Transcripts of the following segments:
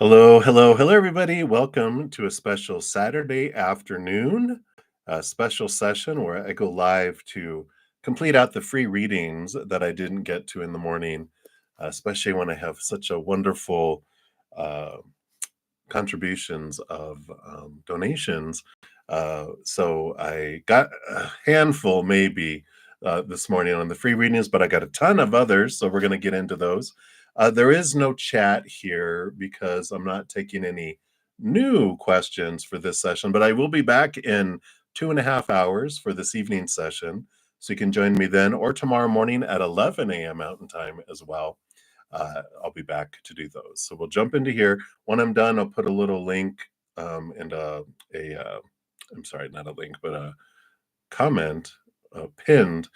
Hello, hello, hello, everybody. Welcome to a special Saturday afternoon, a special session where I go live to complete out the free readings that I didn't get to in the morning, especially when I have such a wonderful uh, contributions of donations. So I got a handful, maybe, this morning on the free readings, but I got a ton of others. So we're going to get into those. There is no chat here because I'm not taking any new questions for this session, but I will be back in 2.5 hours for this evening session. So you can join me then or tomorrow morning at 11 a.m. Mountain Time as well. I'll be back to do those. So we'll jump into here. When I'm done, I'll put a little link and I'm sorry, not a link, but a comment pinned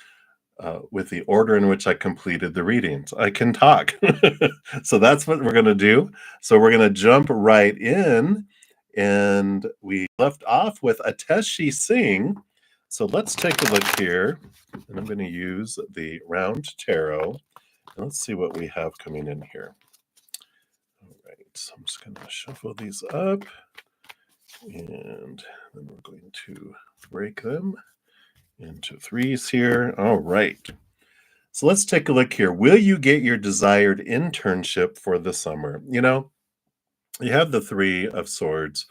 with the order in which I completed the readings. I can talk. So that's what we're going to do. So we're going to jump right in. And we left off with Ateshi Singh. So let's take a look here. And I'm going to use the round tarot. Let's see what we have coming in here. All right, so I'm just going to shuffle these up, and then we're going to break them into threes here. All right. So let's take a look here. Will you get your desired internship for the summer? You have the Three of Swords,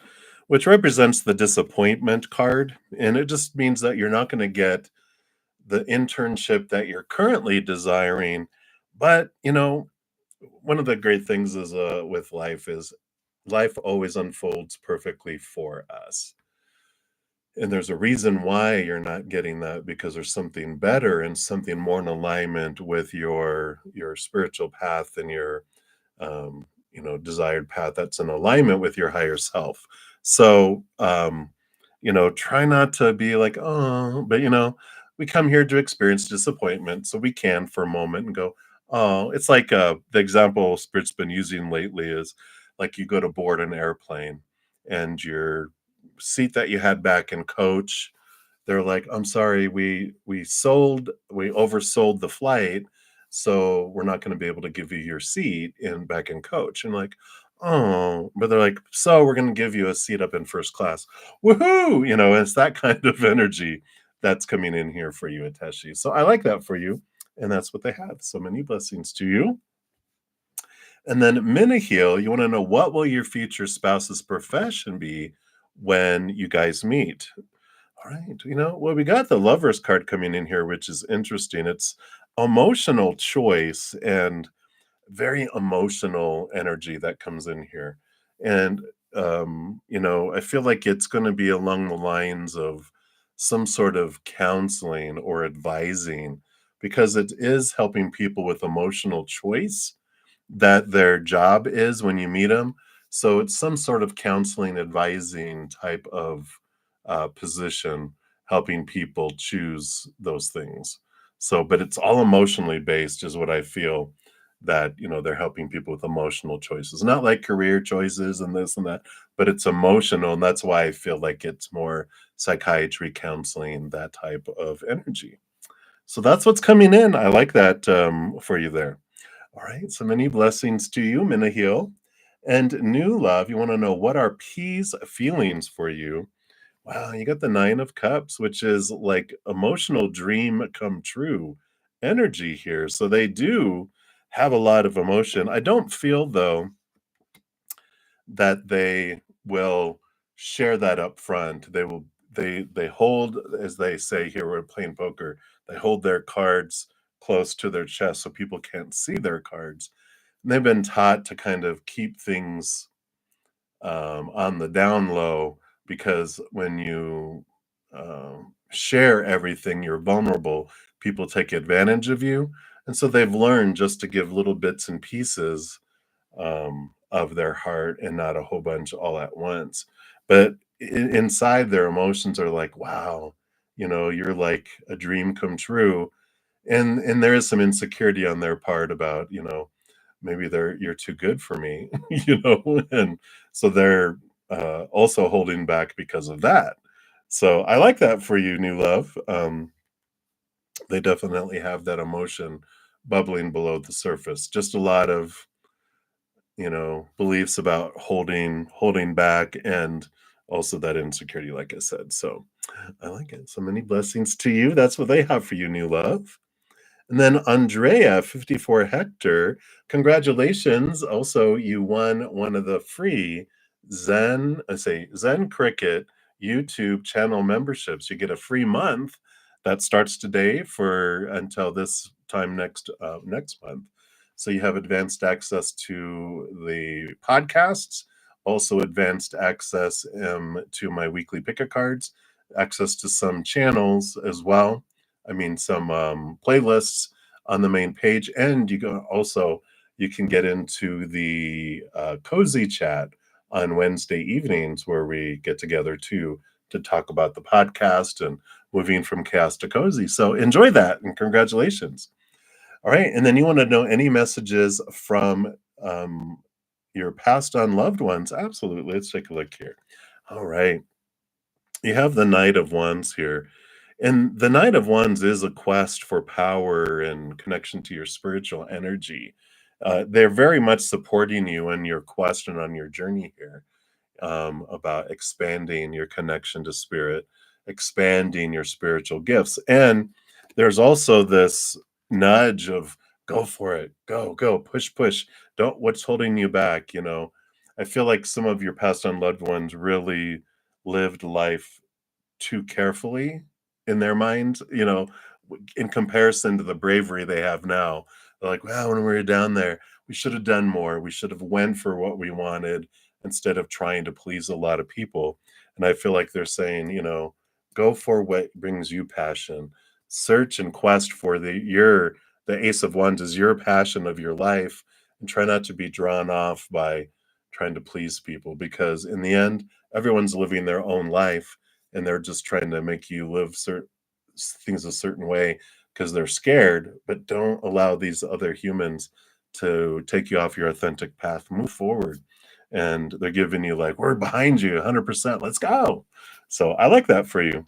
which represents the disappointment card, and it just means that you're not going to get the internship that you're currently desiring. But, one of the great things is with life is life always unfolds perfectly for us. And there's a reason why you're not getting that, because there's something better and something more in alignment with your spiritual path and your desired path that's in alignment with your higher self. So try not to be like, oh, but we come here to experience disappointment, so we can for a moment and go, oh, it's like the example Spirit's been using lately is like you go to board an airplane and your seat that you had back in coach, they're like, I'm sorry, we oversold the flight, so we're not going to be able to give you your seat in back in coach. And like, oh, but they're like, so we're going to give you a seat up in first class. Woohoo! It's that kind of energy that's coming in here for you, Ateshi. So I like that for you. And that's what they have. So many blessings to you. And then Minahil, you want to know, what will your future spouse's profession be when you guys meet? All right. Well, we got the Lovers card coming in here, which is interesting. It's emotional choice and very emotional energy that comes in here. And, I feel like it's going to be along the lines of some sort of counseling or advising, because it is helping people with emotional choice that their job is when you meet them. So it's some sort of counseling, advising type of position, helping people choose those things. So, but it's all emotionally based, is what I feel, that they're helping people with emotional choices, not like career choices and this and that, but it's emotional, and that's why I feel like it's more psychiatry, counseling, that type of energy. So that's what's coming in. I like that for you there. All right, so many blessings to you, Minahil. And new love, you want to know, what are P's feelings for you? Wow, you got the Nine of Cups, which is like emotional dream come true energy here. So they do have a lot of emotion. I don't feel, though, that they will share that up front. They hold, as they say here, we're playing poker, they hold their cards close to their chest so people can't see their cards. And they've been taught to kind of keep things on the down low, because when you share everything, you're vulnerable, people take advantage of you. And so they've learned just to give little bits and pieces of their heart and not a whole bunch all at once. But inside, their emotions are like, wow, you're like a dream come true. And there is some insecurity on their part about, maybe you're too good for me, and so they're also holding back because of that. So I like that for you, new love. They definitely have that emotion bubbling below the surface. Just a lot of beliefs about holding back, and also that insecurity, like I said. So I like it. So many blessings to you. That's what they have for you, new love. And then Andrea, 54 Hector, congratulations. Also, you won one of the free Zen Cricket YouTube channel memberships. You get a free month that starts today for until this time next month. So you have advanced access to the podcasts, also advanced access to my weekly pick a cards, access to some channels as well. I mean, some playlists on the main page, and you can get into the cozy chat on Wednesday evenings where we get together to talk about the podcast and moving from chaos to cozy. So enjoy that and congratulations. All right, and then you want to know any messages from um, your passed on loved ones? Absolutely. Let's take a look here. All right, you have the Knight of Wands here. And the Knight of Wands is a quest for power and connection to your spiritual energy. They're very much supporting you in your quest and on your journey here, about expanding your connection to spirit, expanding your spiritual gifts. And there's also this nudge of go for it, go, push, push. Don't, what's holding you back? I feel like some of your past on loved ones really lived life too carefully in their mind, in comparison to the bravery they have now. They're like, "Wow, when we were down there, we should have done more. We should have went for what we wanted instead of trying to please a lot of people." And I feel like they're saying, go for what brings you passion. Search and quest for the Ace of Wands is your passion of your life, and try not to be drawn off by trying to please people, because in the end, everyone's living their own life, and they're just trying to make you live things a certain way because they're scared. But don't allow these other humans to take you off your authentic path. Move forward. And they're giving you like, we're behind you 100%. Let's go. So I like that for you.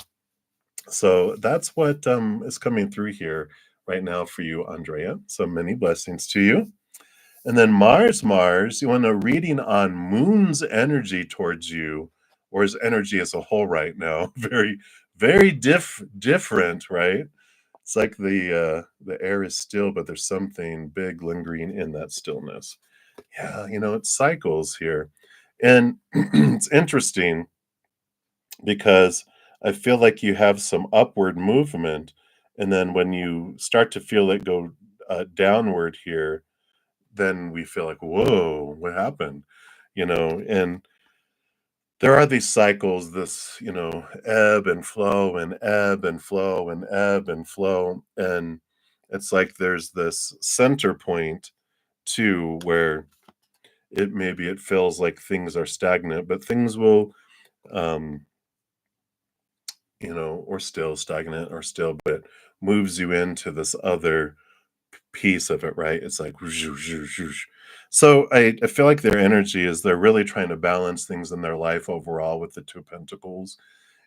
So that's what is coming through here right now for you, Andrea. So many blessings to you. And then Mars, you want a reading on Moon's energy towards you, or his energy as a whole right now. Very, very different, right? It's like the air is still, but there's something big lingering in that stillness. Yeah, it cycles here. And it's interesting because I feel like you have some upward movement, and then when you start to feel it go downward here, then we feel like, "Whoa, what happened?" And there are these cycles, this, ebb and flow and ebb and flow and ebb and flow. And it's like there's this center point too where it feels like things are stagnant, but things will, um, or still stagnant or still, but it moves you into this other piece of it, right? It's like whoosh, whoosh, whoosh, whoosh. So I feel like their energy is they're really trying to balance things in their life overall with the two pentacles,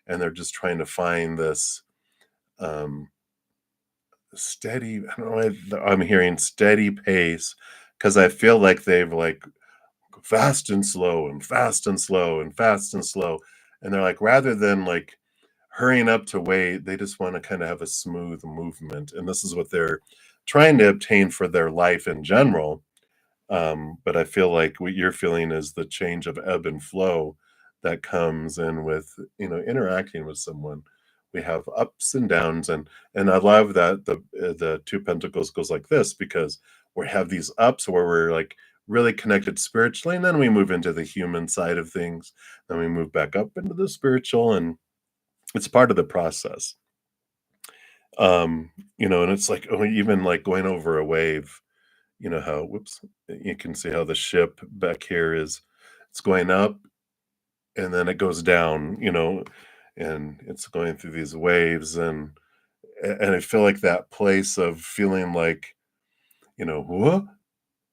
and they're just trying to find this um steady, I don't know why I'm hearing steady pace, because I feel like they've like fast and slow and fast and slow and fast and slow. And they're like, rather than like hurrying up to wait, they just want to kind of have a smooth movement. And this is what they're trying to obtain for their life in general. But I feel like what you're feeling is the change of ebb and flow that comes in with, interacting with someone. We have ups and downs, and I love that the two pentacles goes like this, because we have these ups where we're like really connected spiritually, and then we move into the human side of things, then we move back up into the spiritual, and it's part of the process. And it's like, oh, even like going over a wave, how, whoops, you can see how the ship back here it's going up and then it goes down, and it's going through these waves, and I feel like that place of feeling like, what?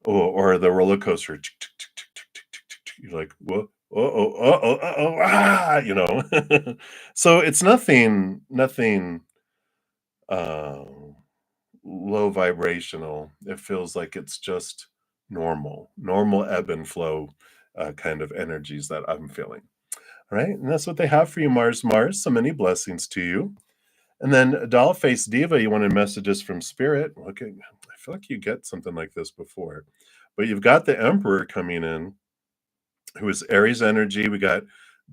Or the roller coaster. Tick, tick, tick, tick, tick, tick, tick, tick, tick. You're like, what? Uh-oh, uh-oh, uh-oh, So it's nothing uh low vibrational. It feels like it's just normal ebb and flow kind of energies that I'm feeling. All right. And that's what they have for you, Mars. So many blessings to you. And then Dollface Diva, you wanted messages from Spirit. Okay. I feel like you get something like this before, but you've got the Emperor coming in, who is Aries energy. We got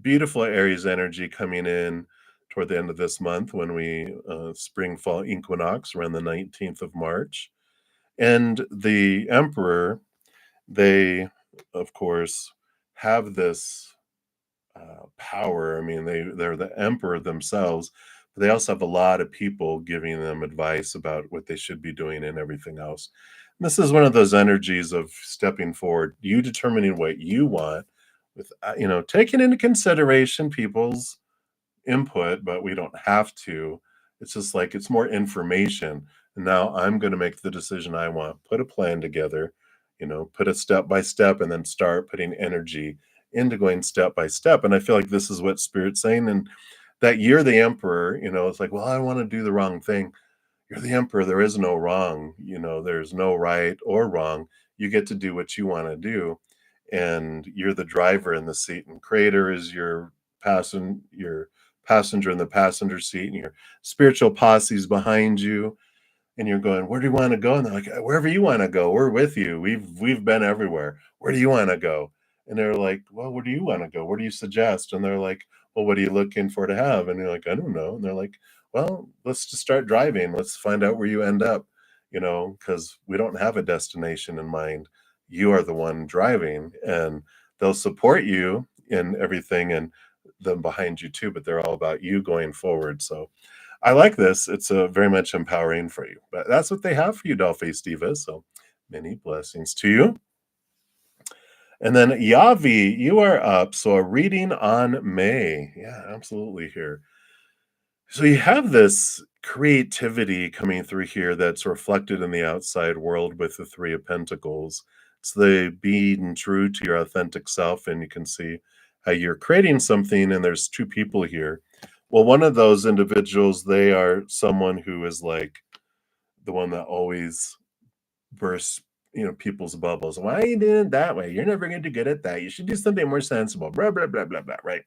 beautiful Aries energy coming in toward the end of this month when we spring fall equinox around the 19th of March. And the Emperor, they, of course, have this power. I mean, they're the emperor themselves, but they also have a lot of people giving them advice about what they should be doing and everything else. And this is one of those energies of stepping forward, you determining what you want, with taking into consideration people's input, but we don't have to. It's just like it's more information. And now I'm going to make the decision I want, put a plan together, put a step by step, and then start putting energy into going step by step. And I feel like this is what Spirit's saying. And that you're the emperor, it's like, well, I don't want to do the wrong thing. You're the emperor. There is no wrong. There's no right or wrong. You get to do what you want to do. And you're the driver in the seat, and creator is your passenger in the passenger seat, and your spiritual posse's behind you, and you're going, where do you want to go? And they're like, wherever you want to go, we're with you. We've been everywhere. Where do you want to go? And they're like, well, where do you want to go? What do you suggest? And they're like, well, what are you looking for to have? And you're like, I don't know. And they're like, well, let's just start driving. Let's find out where you end up, because we don't have a destination in mind. You are the one driving, and they'll support you in everything, and them behind you too, but they're all about you going forward. So I like this. It's very much empowering for you. But that's what they have for you, Dollface Divas. So many blessings to you. And then Yavi, you are up. So a reading on May. Yeah, absolutely here. So you have this creativity coming through here that's reflected in the outside world with the Three of Pentacles. It's the being true to your authentic self, and you can see how you're creating something, and there's two people here. Well, one of those individuals, they are someone who is like the one that always bursts, people's bubbles. Why are you doing it that way? You're never going to get at that. You should do something more sensible. Blah, blah, blah, blah, blah, right?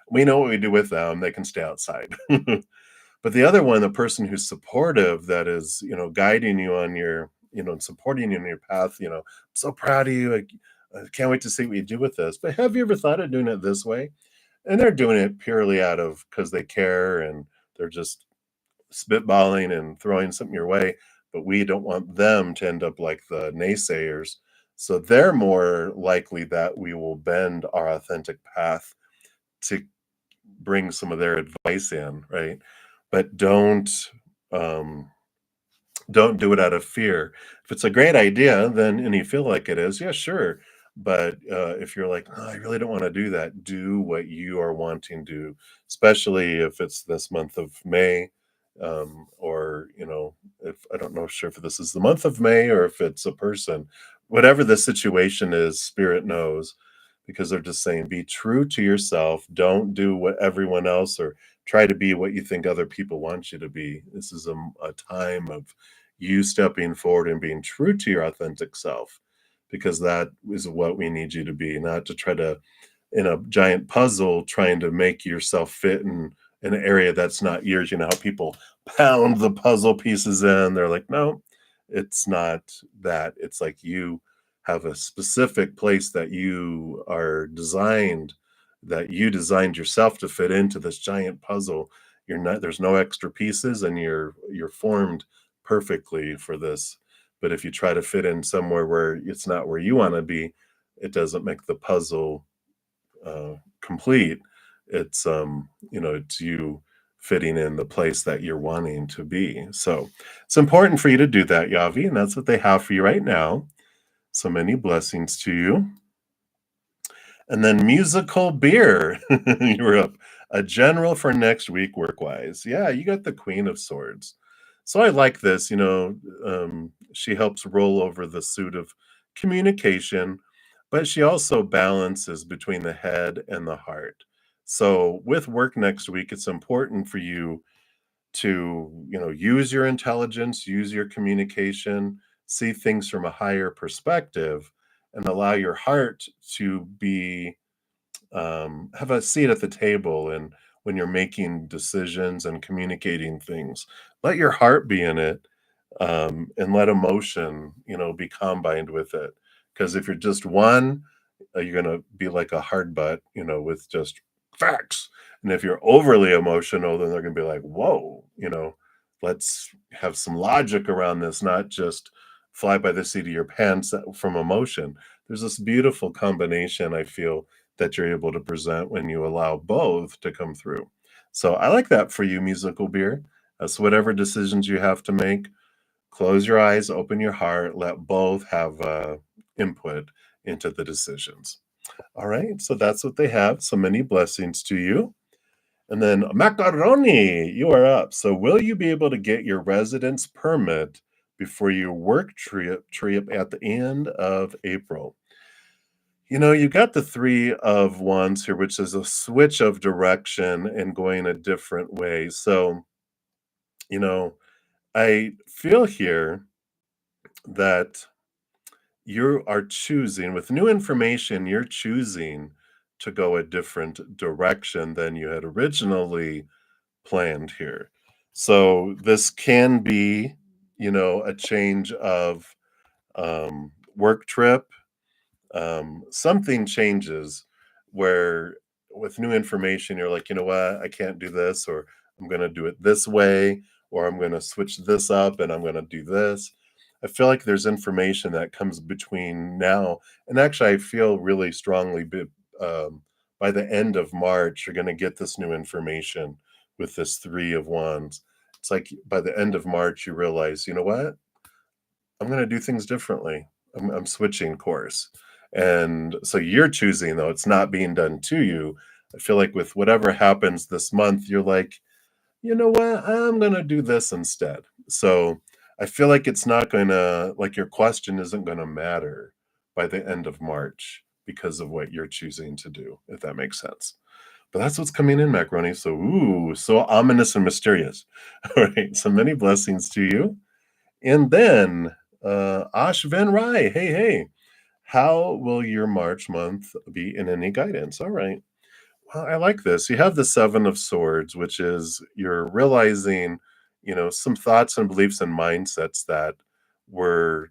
We know what we do with them. They can stay outside. But the other one, the person who's supportive, that is, guiding you on your, and supporting you in your path, I'm so proud of you. I can't wait to see what you do with this. But have you ever thought of doing it this way? And they're doing it purely out of because they care, and they're just spitballing and throwing something your way. But we don't want them to end up like the naysayers. So they're more likely that we will bend our authentic path to bring some of their advice in, right? But um don't do it out of fear. If it's a great idea, then and you feel like it is, yeah, sure. But if you're like, oh, I really don't want to do that, do what you are wanting to do, especially if it's this month of May. Or, if I don't know, sure if this is the month of May or if it's a person, whatever the situation is, Spirit knows, because they're just saying, be true to yourself. Don't do what everyone else or try to be what you think other people want you to be. This is a time of you stepping forward and being true to your authentic self, because that is what we need you to be, not to try to, in a giant puzzle, trying to make yourself fit in an area that's not yours. You know how people pound the puzzle pieces in? They're like, no, it's not that. It's like you have a specific place that you are designed, that you designed yourself to fit into this giant puzzle. You're not, there's no extra pieces, and you're formed perfectly for this. But if you try to fit in somewhere where it's not where you want to be, it doesn't make the puzzle complete. It's you fitting in the place that you're wanting to be. So it's important for you to do that, Yavi, and that's what they have for you right now. So many blessings to you. And then musical beer. You were up. A general for next week, work wise. Yeah, you got the Queen of Swords. So I like this. She helps roll over the suit of communication, but she also balances between the head and the heart. So with work next week, it's important for you to use your intelligence, use your communication, see things from a higher perspective and allow your heart to be have a seat at the table. And when you're making decisions and communicating things, let your heart be in it, and let emotion, be combined with it. Because if you're just one, you're gonna be like a hard butt, with just facts. And if you're overly emotional, then they're gonna be like, "Whoa, let's have some logic around this, not just fly by the seat of your pants from emotion." There's this beautiful combination I feel that you're able to present when you allow both to come through. So I like that for you, musical beer. So whatever decisions you have to make, close your eyes, open your heart, let both have input into the decisions. All right, so that's what they have. So many blessings to you. And then Macaroni, you are up. So will you be able to get your residence permit before your work trip at the end of April? You got the three of wands here, which is a switch of direction and going a different way. So, you know, I feel here that you are choosing, with new information, you're choosing to go a different direction than you had originally planned here. So this can be, a change of work trip. Something changes where, with new information, you're like, you know what, I can't do this, or I'm going to do it this way, or I'm going to switch this up and I'm going to do this. I feel like there's information that comes between now and actually, I feel really strongly by the end of March, you're going to get this new information with this three of wands. It's like by the end of March, you realize, you know what? I'm gonna do things differently. I'm switching course. And so you're choosing, though, it's not being done to you. I feel like with whatever happens this month, you're like, "You know what? I'm gonna do this instead." So I feel like it's not gonna like, your question isn't gonna matter by the end of March because of what you're choosing to do, if that makes sense. But that's what's coming in, Macaroni. So, ooh, so ominous and mysterious. All right, so many blessings to you. And then, Ashvin Rai, hey, hey, how will your March month be in any guidance? All right. Well, I like this. You have the Seven of Swords, which is you're realizing, some thoughts and beliefs and mindsets that were,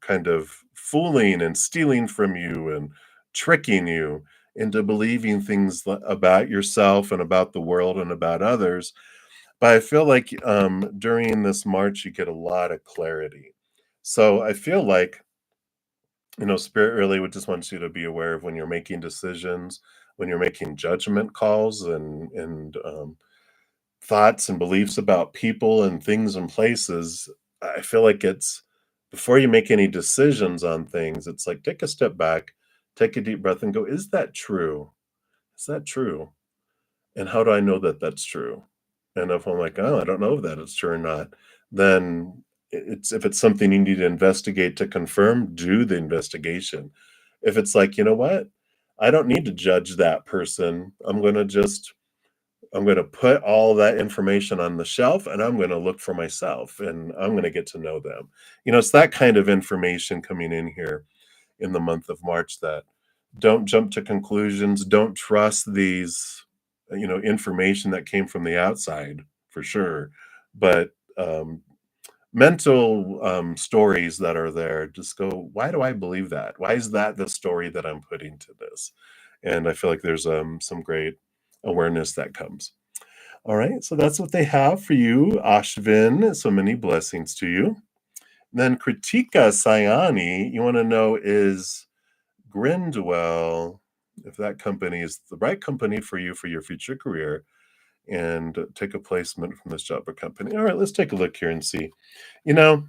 kind of fooling and stealing from you and tricking you into believing things about yourself and about the world and about others. But I feel like, during this March, you get a lot of clarity. So I feel like, Spirit really would just wants you to be aware of when you're making decisions, when you're making judgment calls and thoughts and beliefs about people and things and places. I feel like it's before you make any decisions on things, it's like take a step back, take a deep breath, and go, "Is that true? Is that true? And how do I know that that's true?" And if I'm like, "Oh, I don't know if that is true or not," then it's if it's something you need to investigate to confirm, do the investigation. If it's like, "You know what? I don't need to judge that person. I'm gonna put all that information on the shelf and I'm gonna look for myself and I'm gonna get to know them." It's that kind of information coming in here in the month of March that don't jump to conclusions, don't trust these, information that came from the outside for sure. But mental stories that are there, just go, why do I believe that? Why is that the story that I'm putting to this? And I feel like there's some great awareness that comes. All right, so that's what they have for you, Ashvin. So many blessings to you. Then Kritika Sayani, you want to know, is Grindwell, if that company is the right company for you for your future career, and take a placement from this job or company. All right, let's take a look here and see. You know,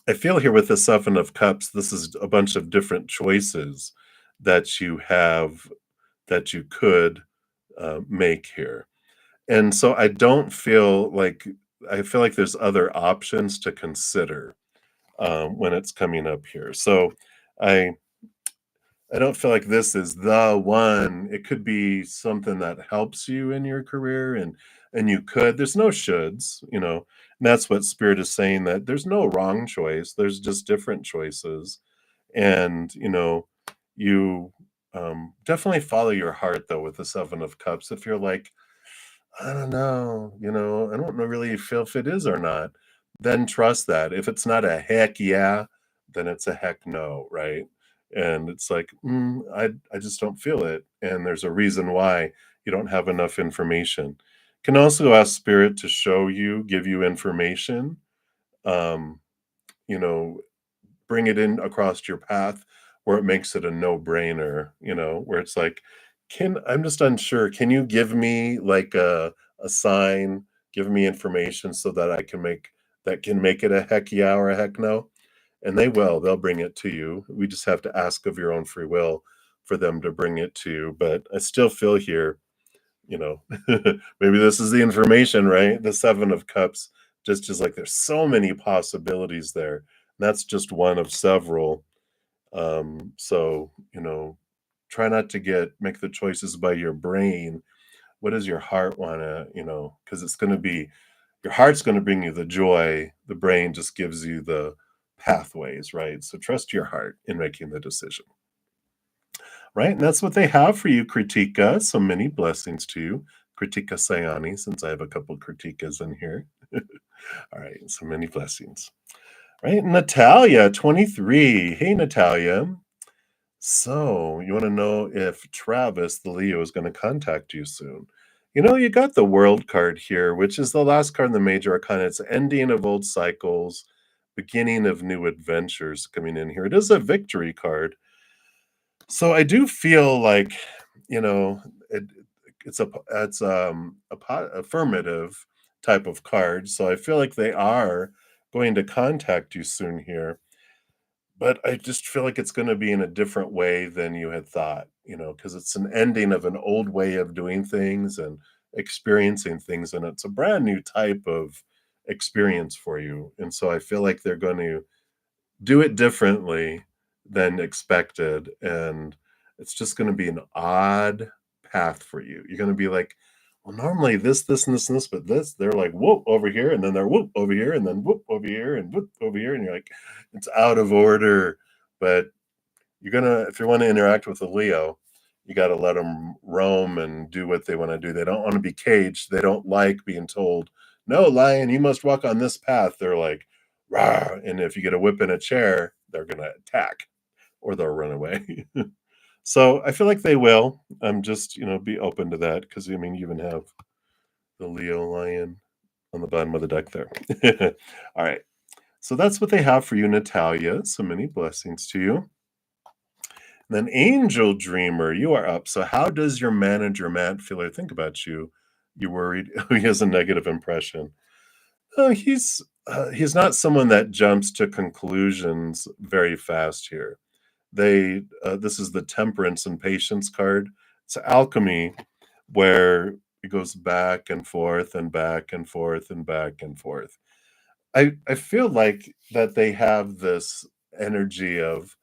I feel here with the Seven of Cups, this is a bunch of different choices that you have that you could make here. And so I feel like there's other options to consider when it's coming up here. So I I don't feel like this is the one. It could be something that helps you in your career and and you could. There's no shoulds, and that's what spirit is saying, that there's no wrong choice. There's just different choices. And, you definitely follow your heart though with the 7 of Cups. If you're like, I don't know, I don't know really feel if it is or not, then trust that. If it's not a heck yeah, then it's a heck no, right? And it's like, I just don't feel it. And there's a reason why you don't have enough information. Can also ask spirit to show you, give you information, um, you know, bring it in across your path where it makes it a no-brainer, where it's like, I'm just unsure. Can you give me like a sign, give me information so that I can make it a heck yeah or a heck no? And they will. They'll bring it to you. We just have to ask of your own free will for them to bring it to you. But I still feel here, you know, maybe this is the information, right? The 7 of Cups, just is like there's so many possibilities there. And that's just one of several. So, try not to make the choices by your brain. What does your heart want to, because it's going to be, your heart's going to bring you the joy. The brain just gives you the pathways, right? So trust your heart in making the decision, right? And that's what they have for you, Kritika. So many blessings to you, Kritika Sayani, since I have a couple Kritikas in here. All right, so many blessings. Right, Natalia, 23. Hey, Natalia. So, you want to know if Travis, the Leo, is going to contact you soon? You got the World card here, which is the last card in the Major Arcana. It's ending of old cycles, beginning of new adventures coming in here. It is a victory card. So I do feel like, you know, it, it's affirmative type of card. So I feel like they are going to contact you soon here, but I just feel like it's gonna be in a different way than you had thought, because it's an ending of an old way of doing things and experiencing things, and it's a brand new type of experience for you, and so I feel like they're going to do it differently than expected, and it's just gonna be an odd path for you. You're gonna be like, "Well, normally this, and this, and this, but this," they're like, "Whoop," over here, and then they're whoop over here, and then whoop over here, and whoop over here, and you're like, "It's out of order." But if you wanna interact with a Leo, you gotta let them roam and do what they wanna do. They don't wanna be caged. They don't like being told, "No, lion, you must walk on this path." They're like, "Rah," and if you get a whip in a chair, they're gonna attack or they'll run away. So, I feel like they will. Just, be open to that because I mean, you even have the Leo lion on the bottom of the deck there. Alright, so that's what they have for you, Natalia. So many blessings to you. Then Angel Dreamer, you are up. So how does your manager, Matt, feel or think about you? You worried? He has a negative impression. He's not someone that jumps to conclusions very fast here. This is the Temperance and Patience card. It's alchemy, where it goes back and forth and back and forth and back and forth. I feel like that they have this energy of,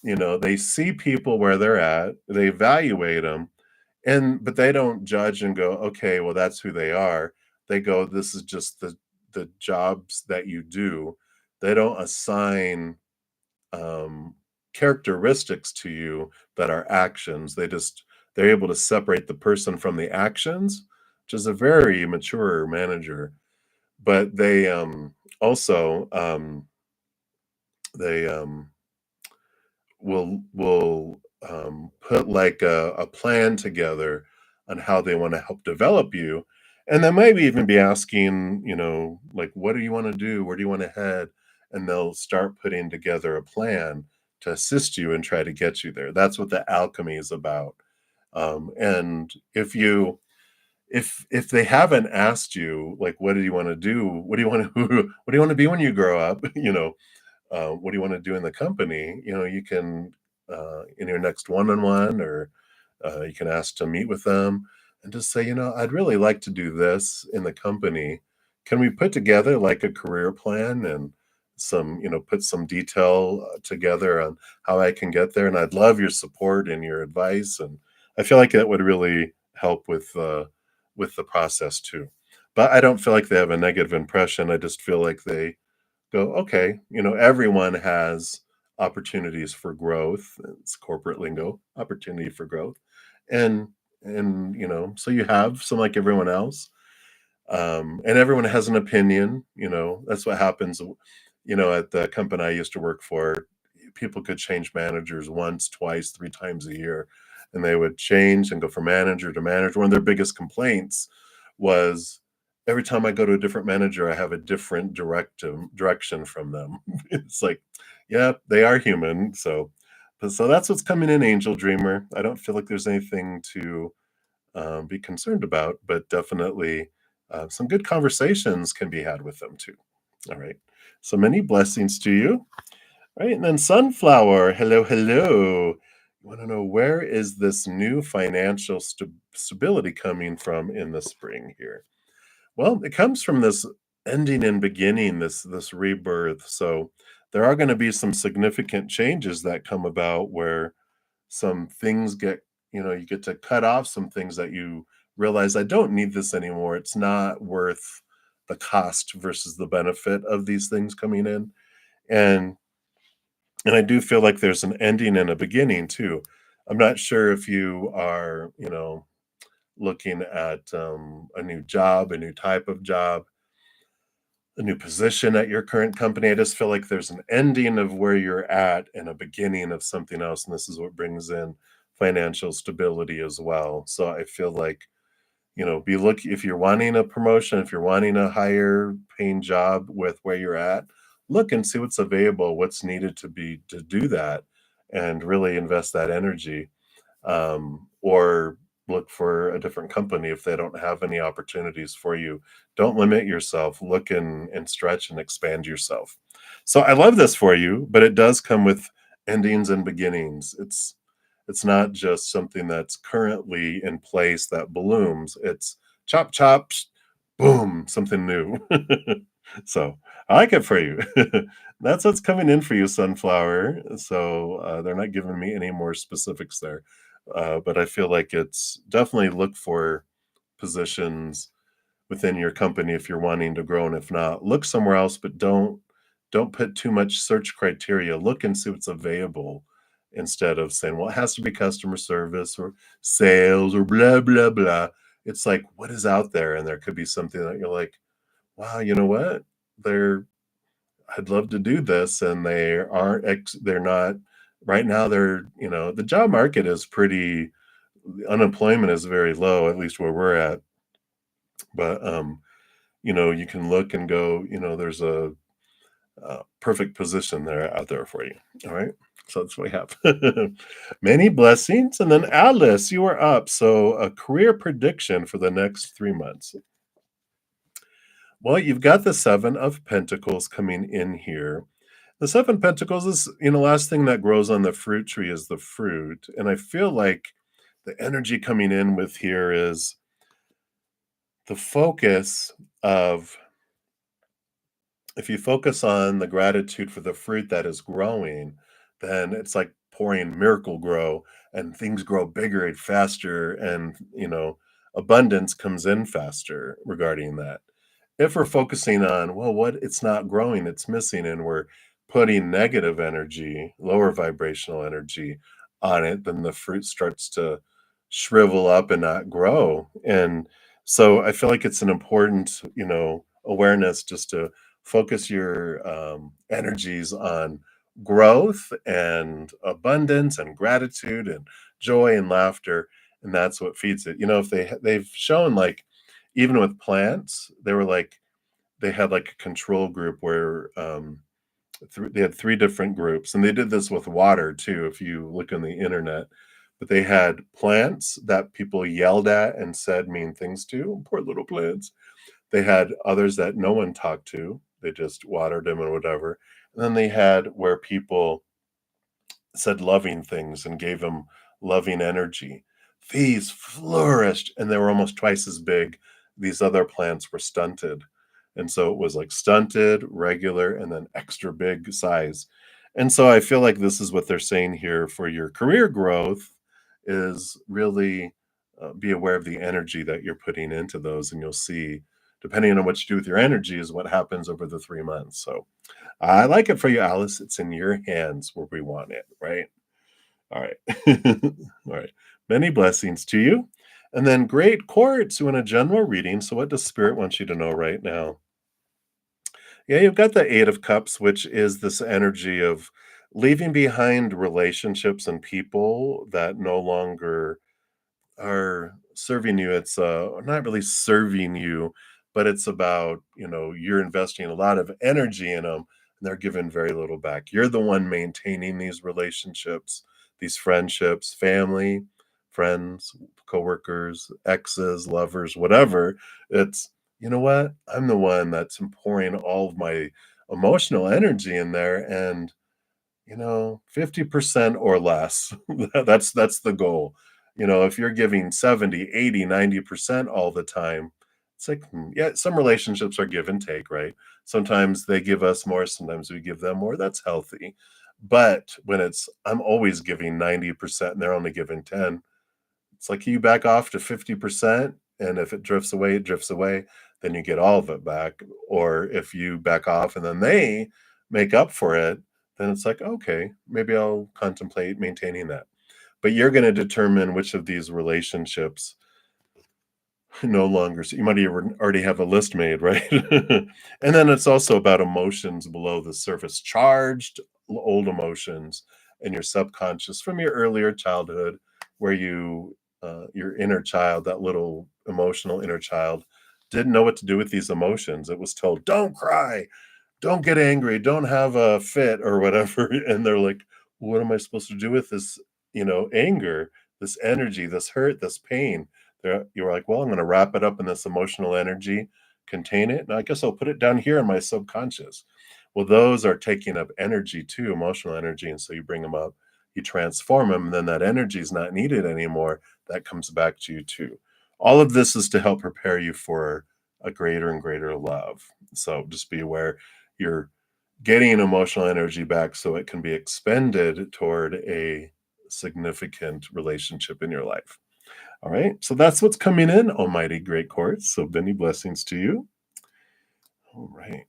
they see people where they're at, they evaluate them, but they don't judge and go, "Okay, well, that's who they are." They go, "This is just the jobs that you do." They don't assign, um, characteristics to you that are actions. They're able to separate the person from the actions, which is a very mature manager. But also, they, put like a plan together on how they want to help develop you. And they might even be asking, like, what do you want to do? Where do you want to head? And they'll start putting together a plan to assist you and try to get you there. That's what the alchemy is about. And if they haven't asked you, like, what do you want to do? What do you want to what do you want to be when you grow up? What do you want to do in the company? You can, in your next one-on-one, or you can ask to meet with them and just say, I'd really like to do this in the company. Can we put together like a career plan and put some detail together on how I can get there? And I'd love your support and your advice. And I feel like that would really help with the process too. but I don't feel like they have a negative impression. I just feel like they go, okay, everyone has opportunities for growth. It's corporate lingo, opportunity for growth. And so you have some like everyone else. And everyone has an opinion, that's what happens, at the company I used to work for. People could change managers once, twice, three times a year, and they would change and go from manager to manager. One of their biggest complaints was every time I go to a different manager, I have a different direction from them. It's like, yeah, they are human. So that's what's coming in, Angel Dreamer. I don't feel like there's anything to be concerned about, but definitely some good conversations can be had with them too. All right. So many blessings to you. All right. And then Sunflower, hello, hello. You want to know, where is this new financial stability coming from in the spring here? Well, it comes from this ending and beginning, this rebirth. So there are going to be some significant changes that come about where some things you get to cut off some things that you realize, I don't need this anymore. It's not worth the cost versus the benefit of these things coming in. And I do feel like there's an ending and a beginning too. I'm not sure if you are, looking at a new job, a new type of job, a new position at your current company. I just feel like there's an ending of where you're at and a beginning of something else. And this is what brings in financial stability as well. So I feel like, be look if you're wanting a promotion, if you're wanting a higher paying job with where you're at, look and see what's available, what's needed to do that, and really invest that energy, or look for a different company if they don't have any opportunities for you. Don't limit yourself. Look and stretch and expand yourself. So I love this for you, but it does come with endings and beginnings. It's not just something that's currently in place that blooms. It's chop chop, boom, something new. So I like it for you. That's what's coming in for you, Sunflower. So they're not giving me any more specifics there. But I feel like it's definitely look for positions within your company if you're wanting to grow, and if not, look somewhere else, but don't put too much search criteria. Look and see what's available instead of saying, well, it has to be customer service or sales or blah blah blah. It's like, what is out there? And there could be something that you're like, wow, you know what? They're I'd love to do this, and they're not right now. The job market is pretty, unemployment is very low, at least where we're at. But you can look and go, there's a perfect position there out there for you. All right. So that's what we have. Many blessings. And then Alice, you are up. So a career prediction for the next 3 months. Well, you've got the Seven of Pentacles coming in here. The Seven Pentacles is, last thing that grows on the fruit tree is the fruit. And I feel like the energy coming in with here is the focus of, if you focus on the gratitude for the fruit that is growing, then it's like pouring miracle grow, and things grow bigger and faster, and abundance comes in faster regarding that. If we're focusing on, well, what it's not growing, it's missing, and we're putting negative energy, lower vibrational energy on it, then the fruit starts to shrivel up and not grow. And so I feel like it's an important, awareness just to focus your energies on growth and abundance and gratitude and joy and laughter, and that's what feeds it. If they've shown, like, even with plants, they had like a control group where they had three different groups, and they did this with water too, if you look on the internet. But they had plants that people yelled at and said mean things to, poor little plants. They had others that no one talked to, they just watered them or whatever. And then they had where people said loving things and gave them loving energy. These flourished, and they were almost twice as big. These other plants were stunted. And so it was like stunted, regular, and then extra big size. And so I feel like this is what they're saying here for your career growth is really be aware of the energy that you're putting into those, and you'll see depending on what you do with your energy is what happens over the 3 months. So I like it for you, Alice. It's in your hands where we want it, right? All right. All right. Many blessings to you. And then great quartz in a general reading. So what does Spirit want you to know right now? Yeah, you've got the Eight of Cups, which is this energy of leaving behind relationships and people that no longer are serving you. It's not really serving you, but it's about, you're investing a lot of energy in them and they're giving very little back. You're the one maintaining these relationships, these friendships, family, friends, coworkers, exes, lovers, whatever. It's, you know what? I'm the one that's pouring all of my emotional energy in there, and 50% or less. That's the goal. If you're giving 70, 80, 90% all the time, it's like, yeah, some relationships are give and take, right? Sometimes they give us more, sometimes we give them more. That's healthy. But when it's I'm always giving 90% and they're only giving 10, it's like you back off to 50%, and if it drifts away, then you get all of it back. Or if you back off and then they make up for it, then it's like, okay, maybe I'll contemplate maintaining that. But you're going to determine which of these relationships no longer. So you might already have a list made, right? And then it's also about emotions below the surface, charged old emotions and your subconscious from your earlier childhood, where your inner child, that little emotional inner child, didn't know what to do with these emotions. It was told, don't cry, don't get angry, don't have a fit or whatever. And they're like, what am I supposed to do with this, anger, this energy, this hurt, this pain? You were like, well, I'm going to wrap it up in this emotional energy, contain it, and I guess I'll put it down here in my subconscious. Well, those are taking up energy too, emotional energy. And so you bring them up, you transform them, and then that energy is not needed anymore. That comes back to you too. All of this is to help prepare you for a greater and greater love. So just be aware you're getting emotional energy back so it can be expended toward a significant relationship in your life. All right, so that's what's coming in, Almighty Great Courts. So many blessings to you. All right.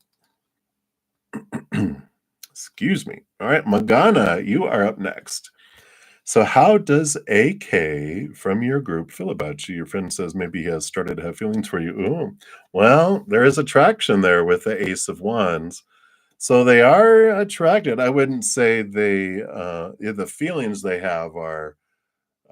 Excuse me. All right, Magana, you are up next. So, how does AK from your group feel about you? Your friend says maybe he has started to have feelings for you. Ooh, well, there is attraction there with the Ace of Wands. So they are attracted. I wouldn't say the feelings they have are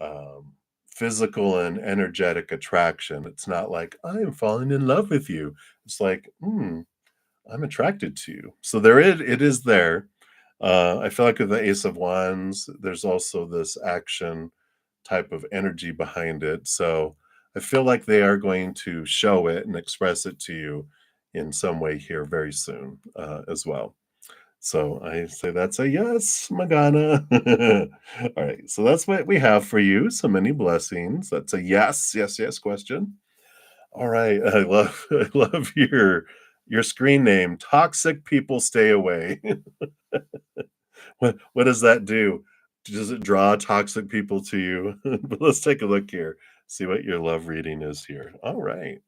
um, physical and energetic attraction. It's not like I'm falling in love with you. It's like, I'm attracted to you. So it is there. I feel like with the Ace of Wands, there's also this action type of energy behind it. So I feel like they are going to show it and express it to you in some way here very soon as well. So I say that's a yes, Magana. All right, so that's what we have for you. So many blessings. That's a yes, yes, yes question. All right, I love I love your screen name. Toxic people stay away. What does that do? Does it draw toxic people to you? But let's take a look here. See what your love reading is here. All right.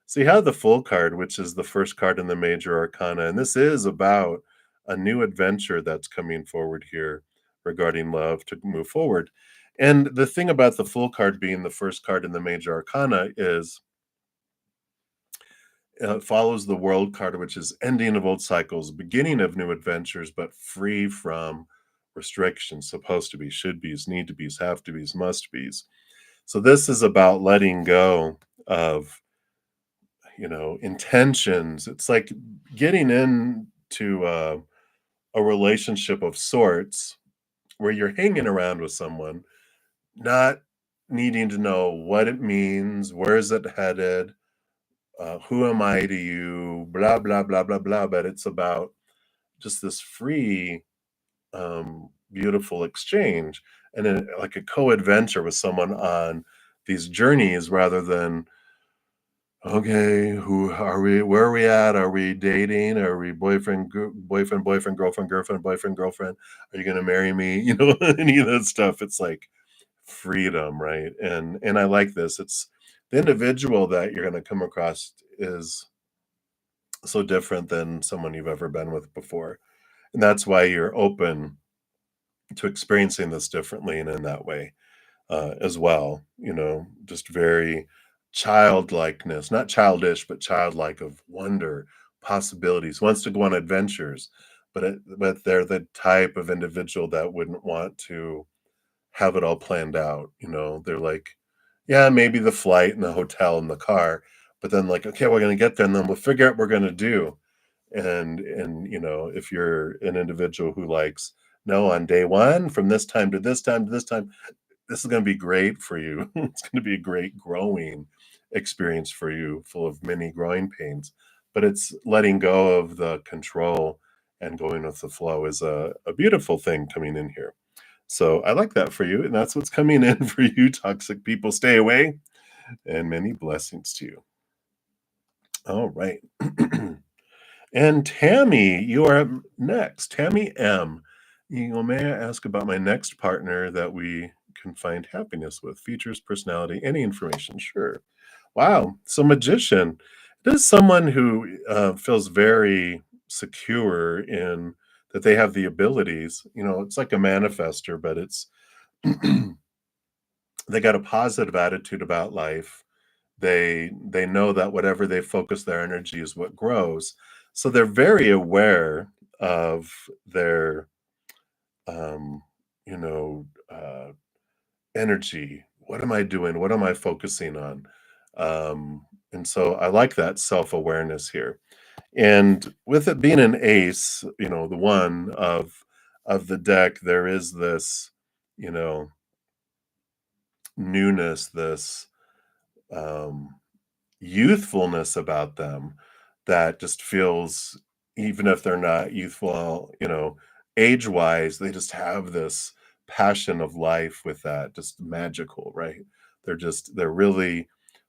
So you have the Full card, which is the first card in the major arcana, and this is about a new adventure that's coming forward here regarding love to move forward. And the thing about the Full card being the first card in the major arcana is it follows the World card, which is ending of old cycles, beginning of new adventures, but free from restrictions, supposed to be, should be's, need to be's, have to be's, must be's. So this is about letting go of intentions. It's like getting into a relationship of sorts where you're hanging around with someone, not needing to know what it means, where is it headed, who am I to you, blah blah blah blah blah. But it's about just this free, beautiful exchange, and then like a co-adventure with someone on these journeys rather than, okay, who are we? Where are we at? Are we dating? Are we boyfriend, girlfriend, boyfriend, girlfriend? Are you gonna marry me? Any of that stuff. It's like freedom, right? And I like this. It's the individual that you're gonna come across is so different than someone you've ever been with before, and that's why you're open to experiencing this differently and in that way, as well, just very childlikeness, not childish, but childlike of wonder, possibilities, wants to go on adventures, but they're the type of individual that wouldn't want to have it all planned out, they're like, yeah, maybe the flight and the hotel and the car, but then like, okay, we're gonna get there and then we'll figure out what we're gonna do. And if you're an individual who likes, no, on day one, from this time to this time to this time, this is gonna be great for you. It's gonna be a great growing experience for you, full of many growing pains. But it's letting go of the control and going with the flow is a beautiful thing coming in here. So I like that for you, and that's what's coming in for you, toxic people. Stay away, and many blessings to you. All right. And Tammy, you are up next. Tammy M. May I ask about my next partner that we can find happiness with? Features, personality, any information? Sure. Wow. So, magician. It is someone who feels very secure in that they have the abilities. It's like a manifester, but it's they got a positive attitude about life. They know that whatever they focus their energy is what grows. So they're very aware of their um, you know, energy. What am I doing? What am I focusing on? And so I like that self-awareness here. And with it being an ace, the one of the deck, there is this, you know, newness, this um youthfulness about them that just feels, even if they're not youthful, age-wise, they just have this passion of life with that, just magical, right? They're really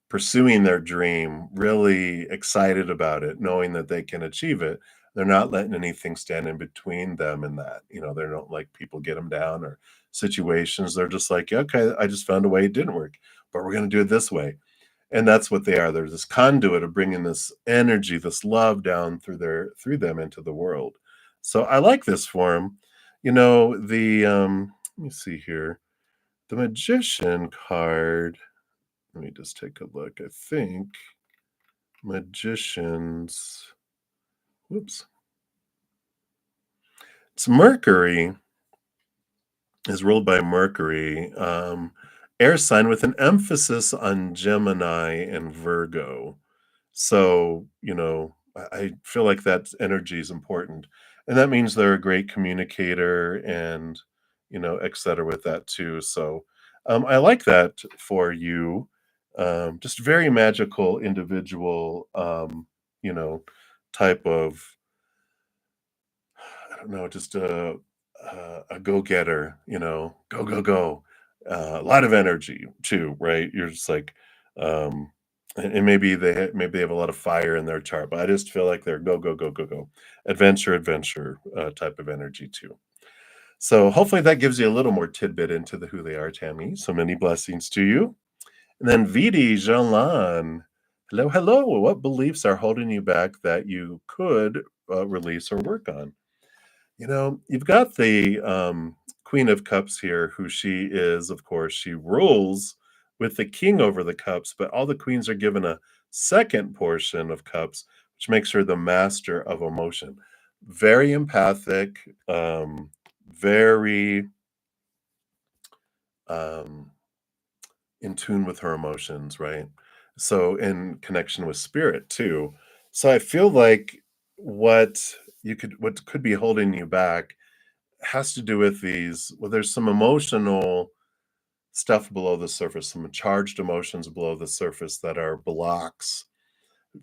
pursuing their dream, really excited about it, knowing that they can achieve it. They're not letting anything stand in between them and that. They don't like people get them down or situations. They're just like, okay, I just found a way it didn't work, but we're going to do it this way. And that's what they are. They're this conduit of bringing this energy, this love down through them into the world. So I like this form. Let me see here. The magician card. Let me just take a look. I think magicians. Whoops. It's Mercury is ruled by Mercury. Air sign with an emphasis on Gemini and Virgo. So, I feel like that energy is important. And that means they're a great communicator and, et cetera with that too. So I like that for you. Just very magical individual, you know, type of, I don't know, just a go-getter, go, go, go. A lot of energy too, right? You're just like, um, and maybe maybe they have a lot of fire in their chart, but I just feel like they're go, go, go, go, go, adventure, adventure type of energy too. So hopefully that gives you a little more tidbit into the who they are, Tammy. So many blessings to you. And then Vidi Jalan. Hello, hello. What beliefs are holding you back that you could release or work on? You've got the Queen of Cups here, who she is, of course, she rules with the king over the cups, but all the queens are given a second portion of cups, which makes her the master of emotion. Very empathic, very um, in tune with her emotions, right? So, in connection with spirit too. So, I feel like what could be holding you back has to do with there's some emotional stuff below the surface, some charged emotions below the surface that are blocks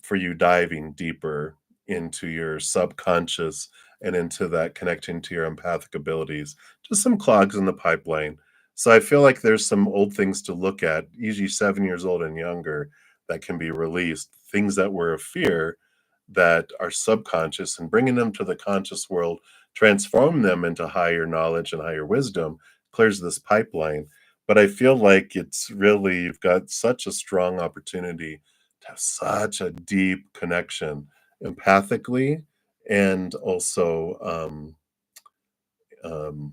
for you diving deeper into your subconscious and into that connecting to your empathic abilities. Just some clogs in the pipeline. So I feel like there's some old things to look at, usually 7 years old and younger, that can be released. Things that were a fear that are subconscious, and bringing them to the conscious world, transform them into higher knowledge and higher wisdom, clears this pipeline. but I feel like it's really you've got such a strong opportunity to have such a deep connection empathically and also, um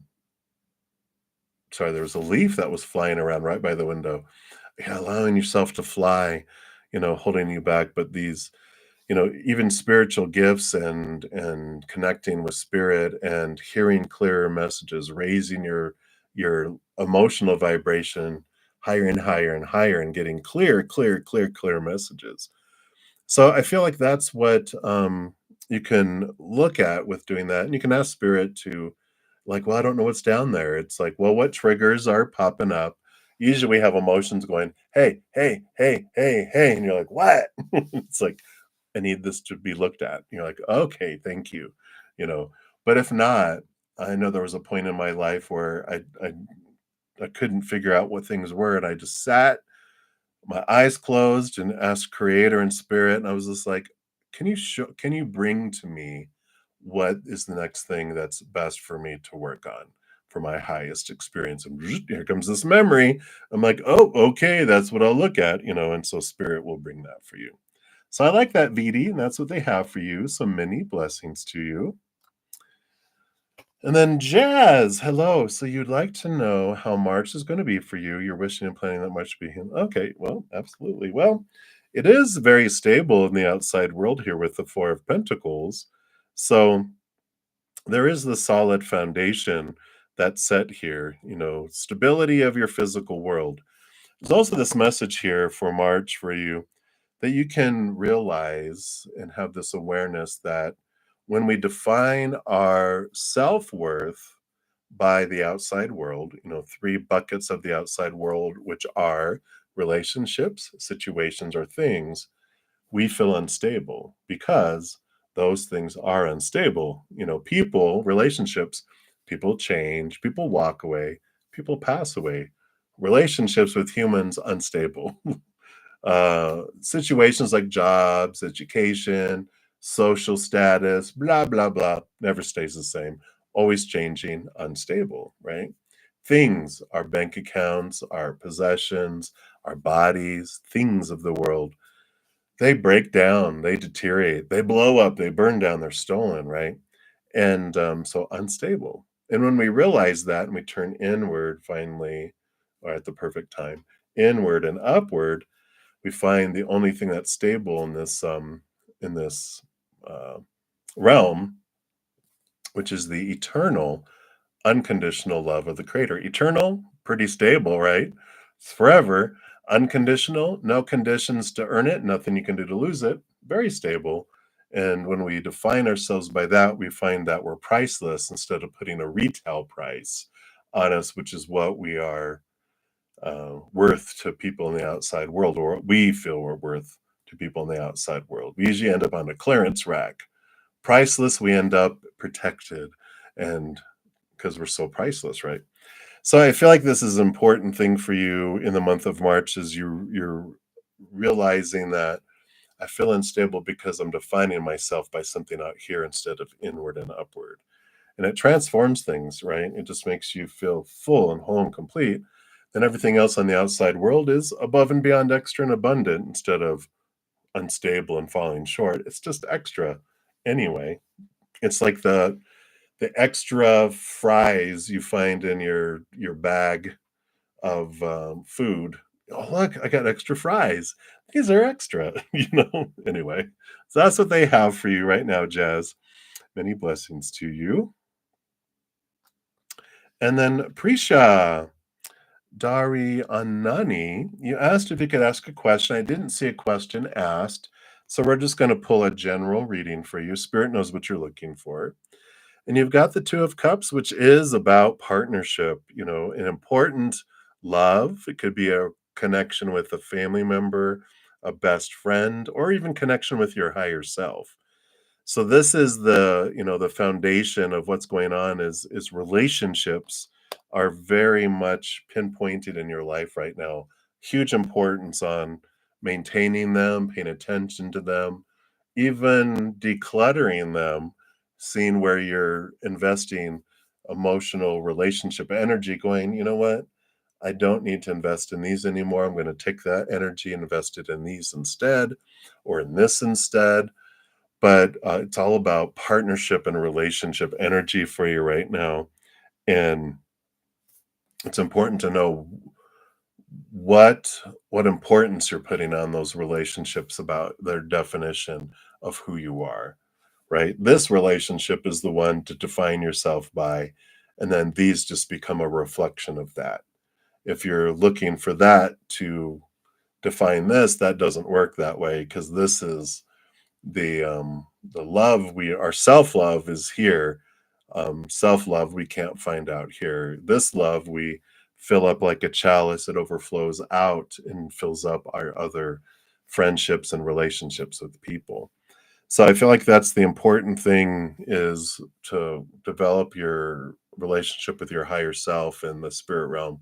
sorry, there was a leaf that was flying around right by the window. Yeah, allowing yourself to fly, holding you back, but these, even spiritual gifts and connecting with spirit and hearing clearer messages, raising your emotional vibration higher and higher and higher and getting clear, clear, clear, clear messages. So I feel like that's what you can look at with doing that. And you can ask spirit to, like, well, I don't know what's down there. It's like, well, what triggers are popping up? Usually we have emotions going, hey, hey, hey, hey, hey. And you're like, what? It's like, I need this to be looked at. You're like, okay, thank you. You know, but if not, I know there was a point in my life where I couldn't figure out what things were. And I just sat my eyes closed and asked creator and spirit, and I was just like, can you bring to me what is the next thing that's best for me to work on for my highest experience? And here comes this memory. I'm like, oh, okay, that's what I'll look at, and so spirit will bring that for you. So I like that, VD, and that's what they have for you. So many blessings to you. And then Jazz, hello. So you'd like to know how March is going to be for you. You're wishing and planning that March to be him. Okay, well, absolutely. Well, it is very stable in the outside world here with the Four of Pentacles. So there is the solid foundation that's set here, stability of your physical world. There's also this message here for March for you that you can realize and have this awareness that when we define our self-worth by the outside world, three buckets of the outside world, which are relationships, situations, or things, we feel unstable because those things are unstable. People, relationships, people change, people walk away, people pass away. Relationships with humans, unstable. Situations like jobs, education, social status, blah, blah, blah, never stays the same, always changing, unstable, right? Things, our bank accounts, our possessions, our bodies, things of the world, they break down, they deteriorate, they blow up, they burn down, they're stolen, right? And so unstable. And when we realize that and we turn inward finally, or at the perfect time, inward and upward, we find the only thing that's stable in this uh, realm, which is the eternal, unconditional love of the Creator. Eternal, pretty stable, right? It's forever. Unconditional, no conditions to earn it, nothing you can do to lose it. Very stable. And when we define ourselves by that, we find that we're priceless instead of putting a retail price on us, which is what we are worth to people in the outside world, or what we feel we're worth to people in the outside world. We usually end up on a clearance rack. Priceless, we end up protected, and because we're so priceless, right? So I feel like this is an important thing for you in the month of March is you're realizing that I feel unstable because I'm defining myself by something out here instead of inward and upward. And it transforms things, right? It just makes you feel full and whole and complete. Then everything else on the outside world is above and beyond extra and abundant instead of unstable and falling short. It's just extra anyway. It's like the extra fries you find in your bag of food. Oh, look, I got extra fries. These are extra, Anyway, so that's what they have for you right now, Jazz. Many blessings to you. And then Prisha, Dari Anani, you asked if you could ask a question. I didn't see a question asked, so we're just going to pull a general reading for you. Spirit knows what you're looking for. And you've got the Two of Cups, which is about partnership, an important love. It could be a connection with a family member, a best friend, or even connection with your higher self. So this is the foundation of what's going on is relationships are very much pinpointed in your life right now. Huge importance on maintaining them, paying attention to them, even decluttering them, seeing where you're investing emotional relationship energy, going, you know what? I don't need to invest in these anymore. I'm going to take that energy and invest it in these instead or in this instead. But it's all about partnership and relationship energy for you right now. And it's important to know what importance you're putting on those relationships about their definition of who you are, right? This relationship is the one to define yourself by, and then these just become a reflection of that. If you're looking for that to define this, that doesn't work that way because this is the love we our self-love is here. Self-love we can't find out here. This love we fill up like a chalice, it overflows out and fills up our other friendships and relationships with people. So I feel like that's the important thing, is to develop your relationship with your higher self in the spirit realm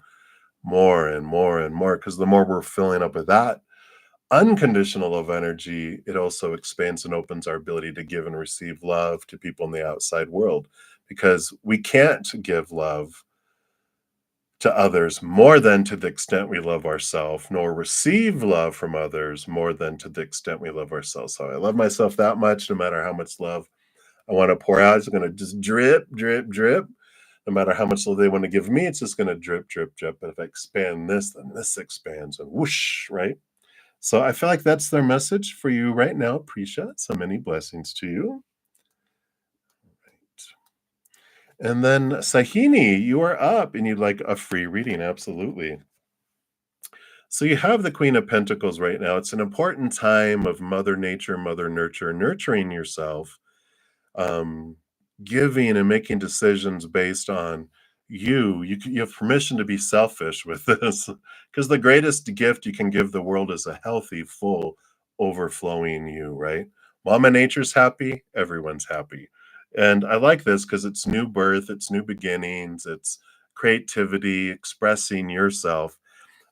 more and more and more, because the more we're filling up with that unconditional love energy, it also expands and opens our ability to give and receive love to people in the outside world, because we can't give love to others more than to the extent we love ourselves, nor receive love from others more than to the extent we love ourselves. So I love myself that much, no matter how much love I want to pour out, it's going to just drip, drip, drip. No matter how much love they want to give me, it's just going to drip, drip, drip. But if I expand this, then this expands and whoosh, right? So I feel like that's their message for you right now, Prisha. So many blessings to you. And then Sahini, you are up and you'd like a free reading. Absolutely. So you have the Queen of Pentacles right now. It's an important time of Mother Nature, Mother Nurture, nurturing yourself, um, giving and making decisions based on you. You have permission to be selfish with this, because the greatest gift you can give the world is a healthy, full, overflowing you, right? Mama Nature's happy, everyone's happy. And I like this because it's new birth, it's new beginnings, it's creativity, expressing yourself,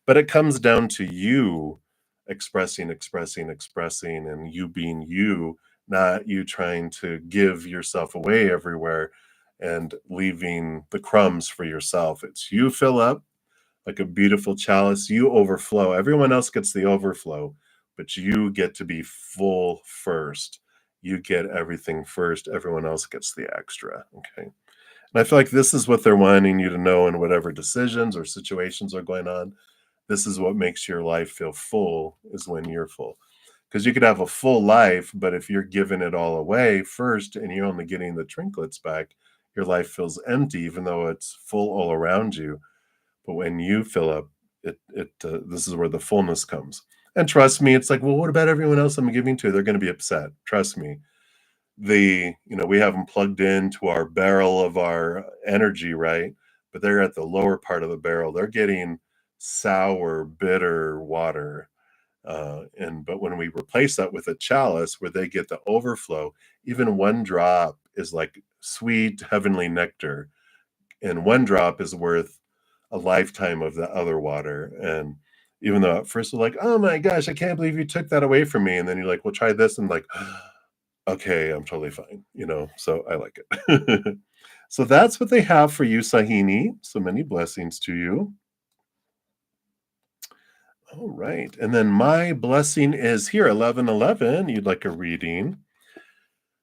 but it comes down to you expressing, expressing, expressing, and you being you, not you trying to give yourself away everywhere and leaving the crumbs for yourself. It's you fill up like a beautiful chalice, you overflow. Everyone else gets the overflow, but you get to be full first. You get everything first, everyone else gets the extra. Okay. And I feel like this is what they're wanting you to know in whatever decisions or situations are going on. This is what makes your life feel full, is when you're full. Because you could have a full life, but if you're giving it all away first and you're only getting the trinkets back, your life feels empty, even though it's full all around you. But when you fill up, this is where the fullness comes. And trust me, it's like, well, what about everyone else I'm giving to? They're going to be upset. Trust me. We have them plugged into our barrel of our energy, right? But they're at the lower part of the barrel. They're getting sour, bitter water. But when we replace that with a chalice where they get the overflow, even one drop is like sweet heavenly nectar, and one drop is worth a lifetime of the other water. And even though at first we're like, oh my gosh, I can't believe you took that away from me, and then you're like, well, try this, and like, okay, I'm totally fine. So I like it. So that's what they have for you, Sahini. So many blessings to you. All right. And then my blessing is here, 1111. You'd like a reading.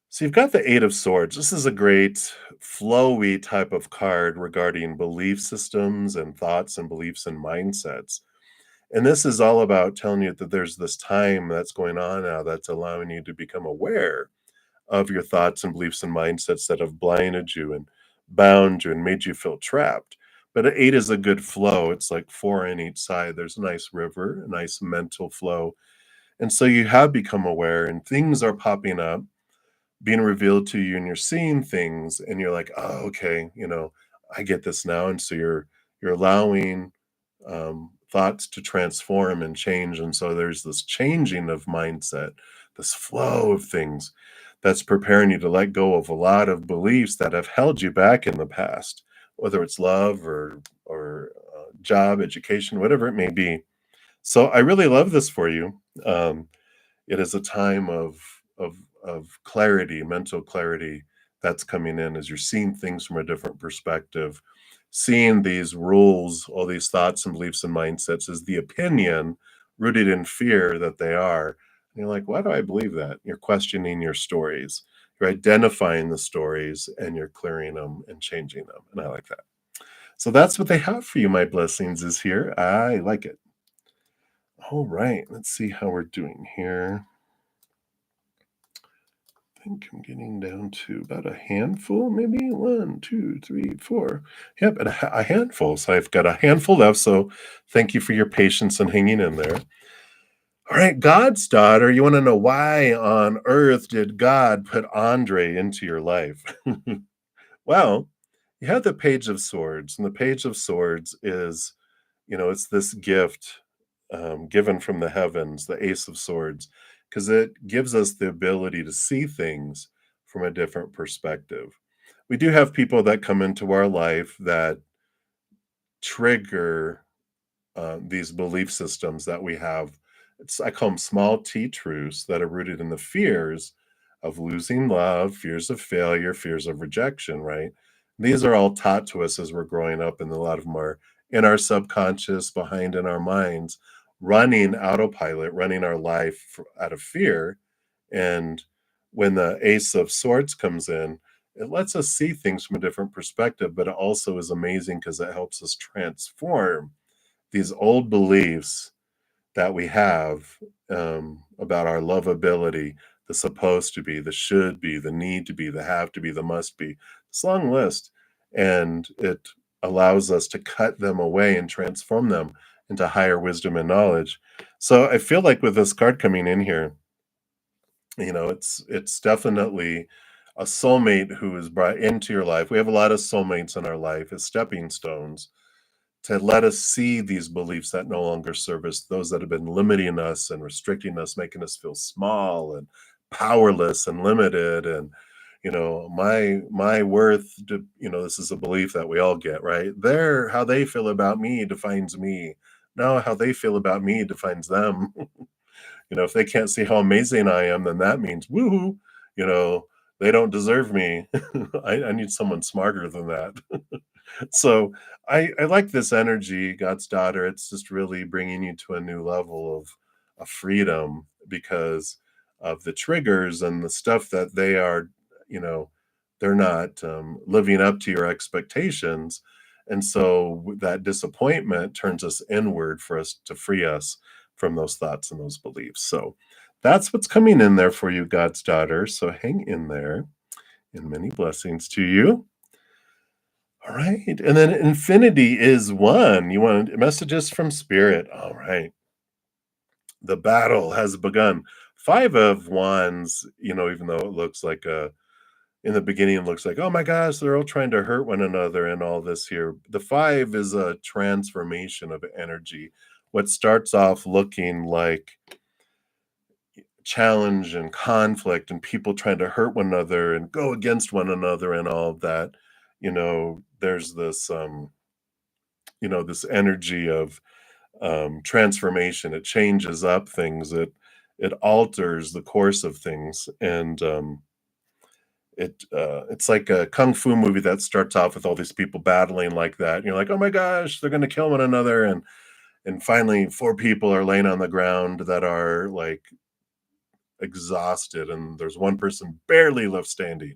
So you've got the Eight of Swords. This is a great flowy type of card regarding belief systems and thoughts and beliefs and mindsets. And this is all about telling you that there's this time that's going on now that's allowing you to become aware of your thoughts and beliefs and mindsets that have blinded you and bound you and made you feel trapped. But an eight is a good flow. It's like four on each side. There's a nice river, a nice mental flow. And so you have become aware and things are popping up, being revealed to you, and you're seeing things and you're like, oh, okay, I get this now. And so you're allowing thoughts to transform and change. And so there's this changing of mindset, this flow of things that's preparing you to let go of a lot of beliefs that have held you back in the past, whether it's love or job, education, whatever it may be. So I really love this for you. It is a time of clarity, mental clarity, that's coming in, as you're seeing things from a different perspective, seeing these rules, all these thoughts and beliefs and mindsets as the opinion rooted in fear that they are. And you're like, why do I believe that? You're questioning your stories. You're identifying the stories and you're clearing them and changing them. And I like that. So that's what they have for you, my blessings is here. I like it. All right, let's see how we're doing here. I think I'm getting down to about a handful, maybe one, two, three, four. Yep, and a handful. So I've got a handful left. So thank you for your patience and hanging in there. All right, God's daughter, you want to know why on earth did God put Andre into your life? Well, you have the Page of Swords, and the Page of Swords is, it's this gift given from the heavens, the Ace of Swords, because it gives us the ability to see things from a different perspective. We do have people that come into our life that trigger these belief systems that we have. I call them small T truths that are rooted in the fears of losing love, fears of failure, fears of rejection, right? These are all taught to us as we're growing up, and a lot of them are in our subconscious, behind in our minds, running autopilot, running our life out of fear. And when the Ace of Swords comes in, it lets us see things from a different perspective, but it also is amazing because it helps us transform these old beliefs that we have about our lovability, the supposed to be, the should be, the need to be, the have to be, the must be. It's a long list. And it allows us to cut them away and transform them into higher wisdom and knowledge. So I feel like with this card coming in here, it's definitely a soulmate who is brought into your life. We have a lot of soulmates in our life as stepping stones to let us see these beliefs that no longer serve us, those that have been limiting us and restricting us, making us feel small and powerless and limited. And my worth. This is a belief that we all get, right? How they feel about me defines me. No, how they feel about me defines them. If they can't see how amazing I am, then that means woohoo. You know, they don't deserve me. I need someone smarter than that. So I like this energy, God's daughter. It's just really bringing you to a new level of freedom because of the triggers and the stuff that they are, you know, they're not living up to your expectations. And so that disappointment turns us inward for us to free us from those thoughts and those beliefs. So that's what's coming in there for you, God's daughter. So hang in there, and many blessings to you. All right. And then infinity is one. You want messages from spirit. All right. The battle has begun. Five of wands, even though it looks like in the beginning, it looks like, oh my gosh, they're all trying to hurt one another and all this here. The five is a transformation of energy. What starts off looking like challenge and conflict and people trying to hurt one another and go against one another and all of that, there's this energy of transformation. It changes up things. It alters the course of things, and it's like a kung fu movie that starts off with all these people battling like that. And you're like, oh my gosh, they're going to kill one another, and finally, four people are laying on the ground that are like exhausted, and there's one person barely left standing.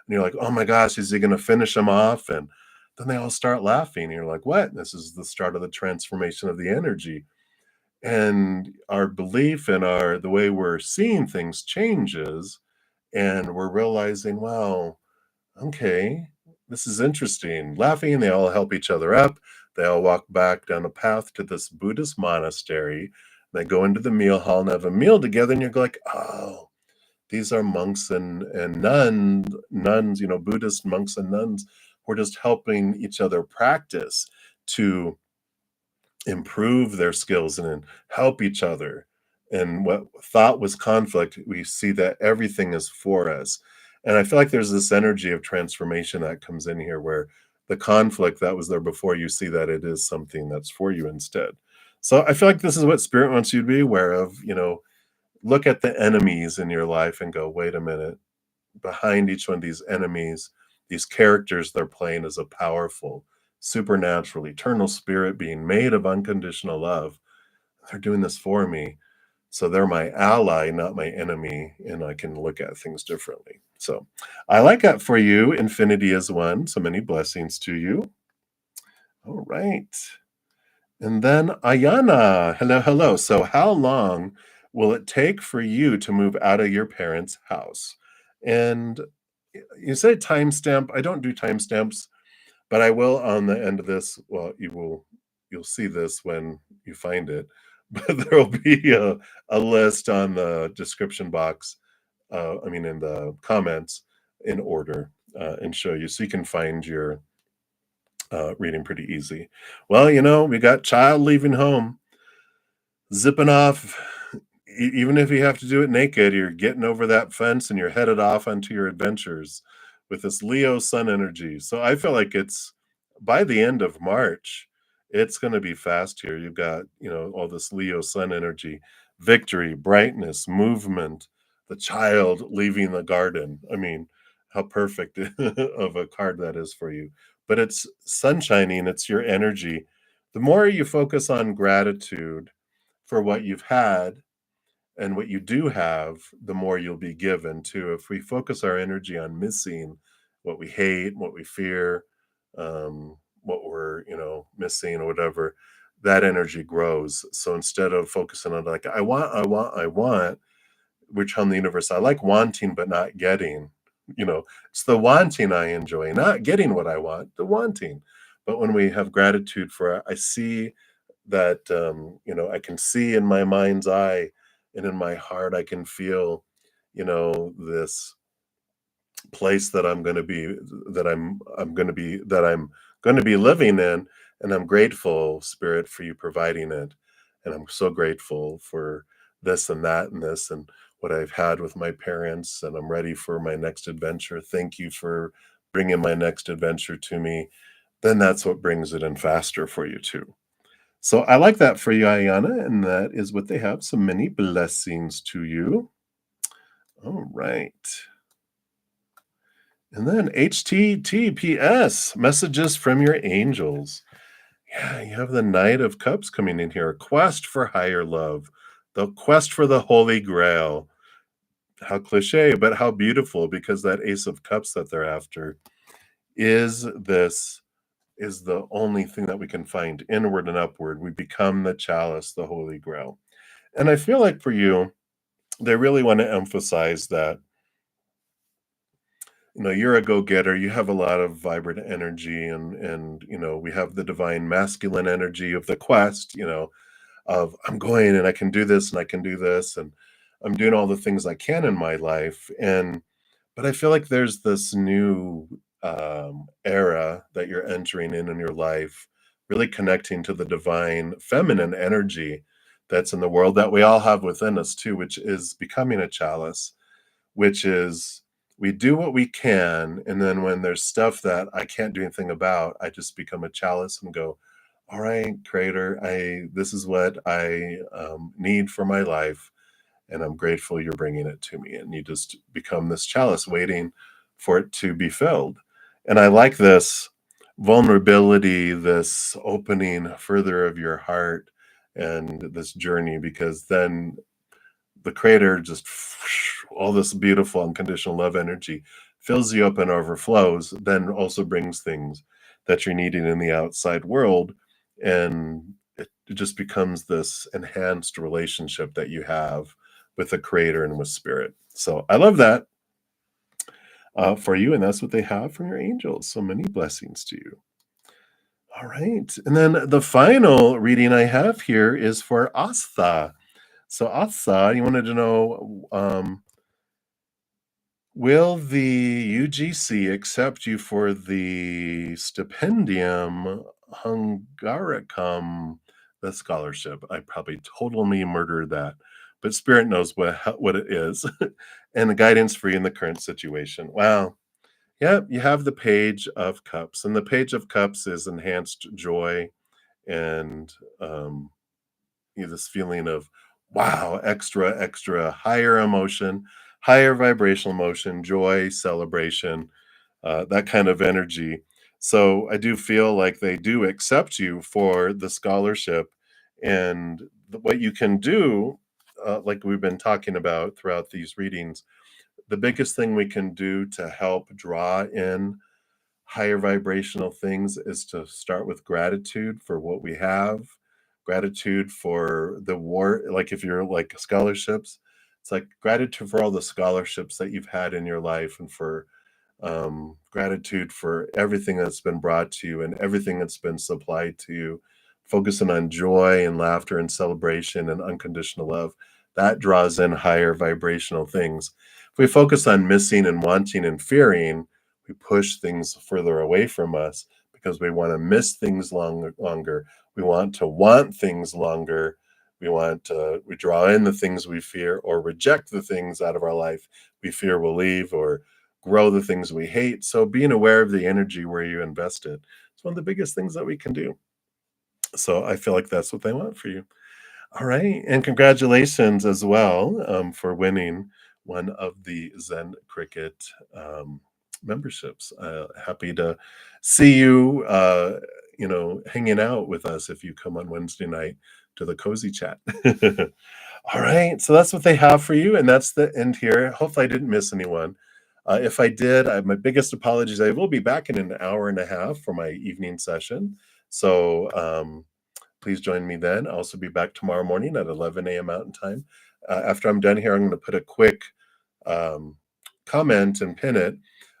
And you're like, oh my gosh, is he going to finish him off? And then they all start laughing. And you're like, what? This is the start of the transformation of the energy. And our belief and the way we're seeing things changes. And we're realizing, wow, okay, this is interesting. Laughing, they all help each other up. They all walk back down a path to this Buddhist monastery. They go into the meal hall and have a meal together, and you're like, oh, these are monks and nuns, Buddhist monks and nuns. We're just helping each other practice to improve their skills and help each other. And what thought was conflict, we see that everything is for us. And I feel like there's this energy of transformation that comes in here where the conflict that was there before, you see that it is something that's for you instead. So I feel like this is what spirit wants you to be aware of. Look at the enemies in your life and go, wait a minute, behind each one of these enemies, these characters they're playing is a powerful, supernatural, eternal spirit being made of unconditional love. They're doing this for me. So they're my ally, not my enemy, and I can look at things differently. So I like that for you. Infinity is one. So many blessings to you. All right. And then Ayana, hello, hello. So, how long will it take for you to move out of your parents' house? And you say timestamp. I don't do timestamps, but I will on the end of this. Well, you'll see this when you find it, but there will be a list on the description box. I mean, in the comments in order and show you so you can find your reading pretty easy. Well, we got child leaving home, zipping off. Even if you have to do it naked, you're getting over that fence and you're headed off onto your adventures with this Leo sun energy. So I feel like it's by the end of March, it's going to be fast here. You've got, all this Leo sun energy, victory, brightness, movement, the child leaving the garden. I mean, how perfect of a card that is for you. But it's sunshining, it's your energy. The more you focus on gratitude for what you've had and what you do have, the more you'll be given too. If we focus our energy on missing what we hate, what we fear, what we're, missing or whatever, that energy grows. So instead of focusing on like, I want, we're telling the universe, I like wanting, but not getting. It's the wanting I enjoy, not getting what I want, the wanting. But when we have gratitude for, I see that, I can see in my mind's eye and in my heart, I can feel, this place that I'm going to be, that I'm going to be living in. And I'm grateful, Spirit, for you providing it. And I'm so grateful for this and that and this and what I've had with my parents. And I'm ready for my next adventure. Thank you for bringing my next adventure to me. Then that's what brings it in faster for you too. So I like that for you, Ayana, and that is what they have. So many blessings to you. All right. And then HTTPS, messages from your angels. Yeah, you have the Knight of Cups coming in here. Quest for higher love, the quest for the Holy Grail. How cliche, but how beautiful, because that Ace of Cups that they're after is the only thing that we can find inward and upward. We become the chalice, the Holy Grail. And I feel like for you, they really want to emphasize that, you're a go-getter, you have a lot of vibrant energy, and we have the divine masculine energy of the quest, of I'm going and I can do this and I can do this and I'm doing all the things I can in my life. But I feel like there's this new era that you're entering in your life, really connecting to the divine feminine energy that's in the world that we all have within us too, which is becoming a chalice, which is we do what we can. And then when there's stuff that I can't do anything about, I just become a chalice and go, all right, creator, this is what I need for my life and I'm grateful you're bringing it to me. And you just become this chalice waiting for it to be filled. And I like this vulnerability, this opening further of your heart and this journey, because then the creator just all this beautiful unconditional love energy fills you up and overflows, then also brings things that you're needing in the outside world. And it just becomes this enhanced relationship that you have with the creator and with spirit. So I love that for you. And that's what they have from your angels. So many blessings to you. All right. And then the final reading I have here is for Astha. So Astha, you wanted to know, will the UGC accept you for the Stipendium Hungaricum, the scholarship? I probably totally murdered that, but Spirit knows what it is, and the guidance for you in the current situation. Wow. Yeah, you have the Page of Cups, and the Page of Cups is enhanced joy and this feeling of wow, extra, extra higher emotion. higher vibrational emotion, joy, celebration, that kind of energy. So I do feel like they do accept you for the scholarship, and what you can do, like we've been talking about throughout these readings, the biggest thing we can do to help draw in higher vibrational things is to start with gratitude for what we have, gratitude for the war. Like if you're like scholarships, it's like gratitude for all the scholarships that you've had in your life, and for gratitude for everything that's been brought to you and everything that's been supplied to you, focusing on joy and laughter and celebration and unconditional love. That draws in higher vibrational things. If we focus on missing and wanting and fearing, we push things further away from us because we want to miss things longer. We want to want things longer. We draw in the things we fear, or reject the things out of our life we fear will leave, or grow the things we hate. So being aware of the energy where you invest it is one of the biggest things that we can do. So I feel like that's what they want for you. All right, and congratulations as well, for winning one of the Zen Cricket memberships. Happy to see you, hanging out with us if you come on Wednesday night to the cozy chat. All right, so that's what they have for you, and that's the end here. Hopefully, I didn't miss anyone. If I did, my biggest apologies. I will be back in an hour and a half for my evening session. So please join me then. I'll also be back tomorrow morning at 11 a.m. Mountain Time. After I'm done here, I'm going to put a quick um, comment and pin it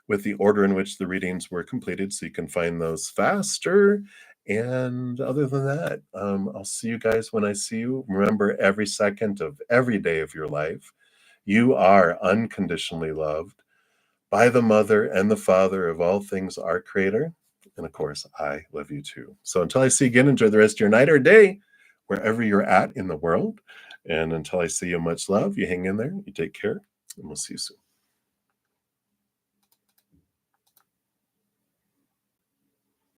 with the order in which the readings were completed so you can find those faster. And other than that, I'll see you guys when I see you. Remember, every second of every day of your life, you are unconditionally loved by the mother and the father of all things, our creator. And of course, I love you too. So until I see you again, enjoy the rest of your night or day, wherever you're at in the world. And until I see you, much love. You hang in there, you take care, and we'll see you soon.